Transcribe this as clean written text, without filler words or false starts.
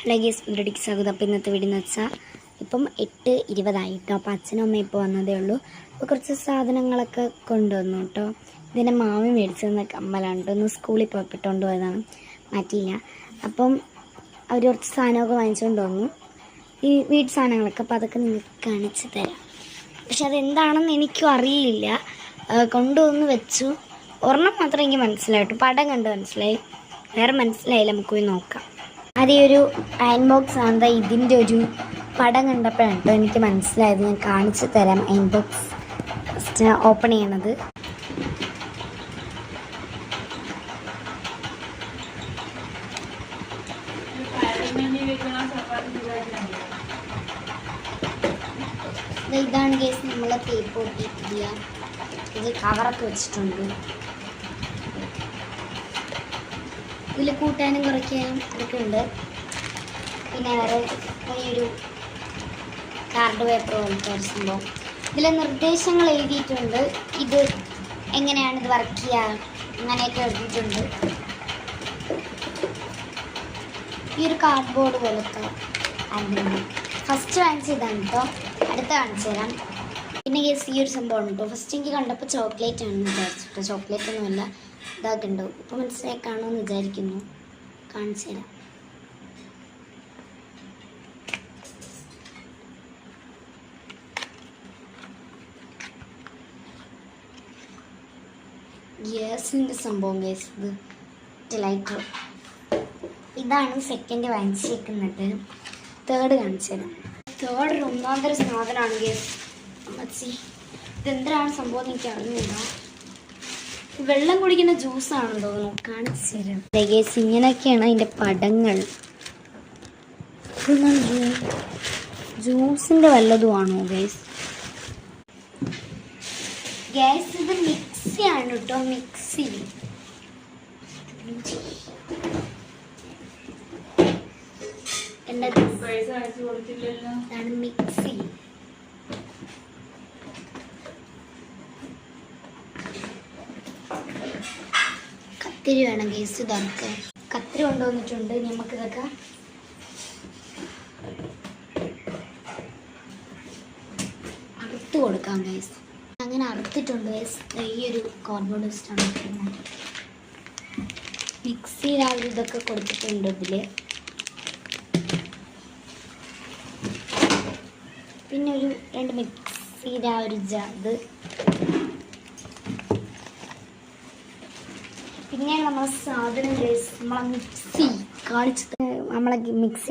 Hello guys ബ്രഡിക്ക് സ്വാഗതം. അപ്പോൾ ഇന്നത്തെ വീഡിയോ എന്ന് വെച്ചാൽ ഇപ്പം 8:20 കേട്ടോ. അപ്പോൾ അച്ഛനും അമ്മയും ഇപ്പോൾ വന്നതേ ഉള്ളൂ. അപ്പോൾ കുറച്ച് സാധനങ്ങളൊക്കെ കൊണ്ടുവന്നു കേട്ടോ. ഇതിൻ്റെ മാമി മേടിച്ചെന്ന കമ്മലാണ് കേട്ടോ. ഒന്ന് സ്കൂളിൽ പോയിട്ടുണ്ട് പോയതാണ്, മാറ്റിയില്ല. അപ്പം അവർ കുറച്ച് സാധനമൊക്കെ വാങ്ങിച്ചുകൊണ്ട് വന്നു, ഈ വീട്ടു സാധനങ്ങളൊക്കെ. അപ്പോൾ അതൊക്കെ നിങ്ങൾക്ക് കാണിച്ചു തരാം. പക്ഷെ അതെന്താണെന്ന് എനിക്കും അറിയില്ല. കൊണ്ടുവന്ന് വെച്ചു. ഒരെണ്ണം മാത്രം എനിക്ക് മനസ്സിലായിട്ടു, പടം കണ്ട് മനസ്സിലായി, വേറെ മനസ്സിലായില്ല. നമുക്ക് പോയി നോക്കാം. ആദ്യം ഒരു അയൺ ബോക്സ് ആണ്. ഇതിൻ്റെ ഒരു പടം കണ്ടപ്പോഴാണ് കേട്ടോ എനിക്ക് മനസ്സിലായത്. ഞാൻ കാണിച്ചു തരാം. അയൺ ബോക്സ് ഫസ്റ്റ് ഓപ്പൺ ചെയ്യണത്. ഇതാണ് കേസ് നമ്മളെ പേപ്പർ ഒട്ടിക്കില്ല. ഇത് കവറൊക്കെ വെച്ചിട്ടുണ്ട്. ഇതിൽ കൂട്ടാനും കുറയ്ക്കാനും അതൊക്കെ ഉണ്ട്. പിന്നെ വേറെ ഒരു കാർഡ് പേപ്പർ പോലത്തെ ഒരു സംഭവം. ഇതിൽ നിർദ്ദേശങ്ങൾ എഴുതിയിട്ടുണ്ട്. ഇത് എങ്ങനെയാണ് ഇത് വർക്ക് ചെയ്യുക അങ്ങനെയൊക്കെ എഴുതിയിട്ടുണ്ട്. ഈ ഒരു കാർഡ് ബോർഡ് പോലത്തെ അതിന് ഫസ്റ്റ് വാങ്ങിച്ചതാണ് കേട്ടോ. അടുത്ത കാണിച്ചു തരാം. പിന്നെ കേസ് ഈ ഒരു സംഭവം ഉണ്ടോ. ഫസ്റ്റ് എനിക്ക് കണ്ടപ്പോൾ ചോക്ലേറ്റ് ആണെന്ന് വിചാരിച്ചിട്ടോ. ചോക്ലേറ്റ് ഒന്നുമല്ല, ഇതൊക്കെ ഉണ്ടോ. ഇപ്പോൾ മനസ്സിലായി കാണുമെന്ന് വിചാരിക്കുന്നു. കാണിച്ചു തരാം. ഗ്യാസിൻ്റെ സംഭവം കേസ്. ഇത് ലൈറ്റർ. ഇതാണ് സെക്കൻഡ് വാങ്ങിച്ചേക്കുന്നത്. തേർഡ് കാണിച്ചു തരാം. തേർഡ് ഒരു ഒന്നാന്തര സാധനമാണ് കേസ്. അമ്മച്ചി ഇതെന്തിനാണ് സംഭവം എനിക്ക് അറിഞ്ഞില്ല. വെള്ളം കുടിക്കുന്ന ജ്യൂസാണെന്ന് തോന്നുന്നു. കാണിച്ചു തരാം. ഗേസ് ഇങ്ങനെയൊക്കെയാണ് അതിൻ്റെ പടങ്ങൾ. ജ്യൂസിൻ്റെ വല്ലതുമാണോ ഗേസ്? ഗ്യാസ് ഇത് മിക്സിയാണ് കേട്ടോ. മിക്സി ഇതാണ് മിക്സി. കത്തിരി വേണം ഗേസ്. ഇതൊക്കെ കത്തിരി കൊണ്ടുവന്നിട്ടുണ്ട്. നമുക്കിതൊക്കെ അറുത്ത് കൊടുക്കാം ഗേസ്. അങ്ങനെ അറുത്തിട്ടുണ്ട് ഗേസ്. ഈ ഒരു കാർഡ്ബോർഡ് വെച്ചിട്ടാണ് മിക്സിയിൽ ആ ഇതൊക്കെ കൊടുത്തിട്ടുണ്ട്. ഇതിൽ പിന്നെ ഒരു 2 മിക്സിയുടെ ആ ഒരു ഇത്. പിന്നെ നമ്മളെ സാധനം നമ്മളെ മിക്സി കാണിച്ചത്. നമ്മളെ മിക്സി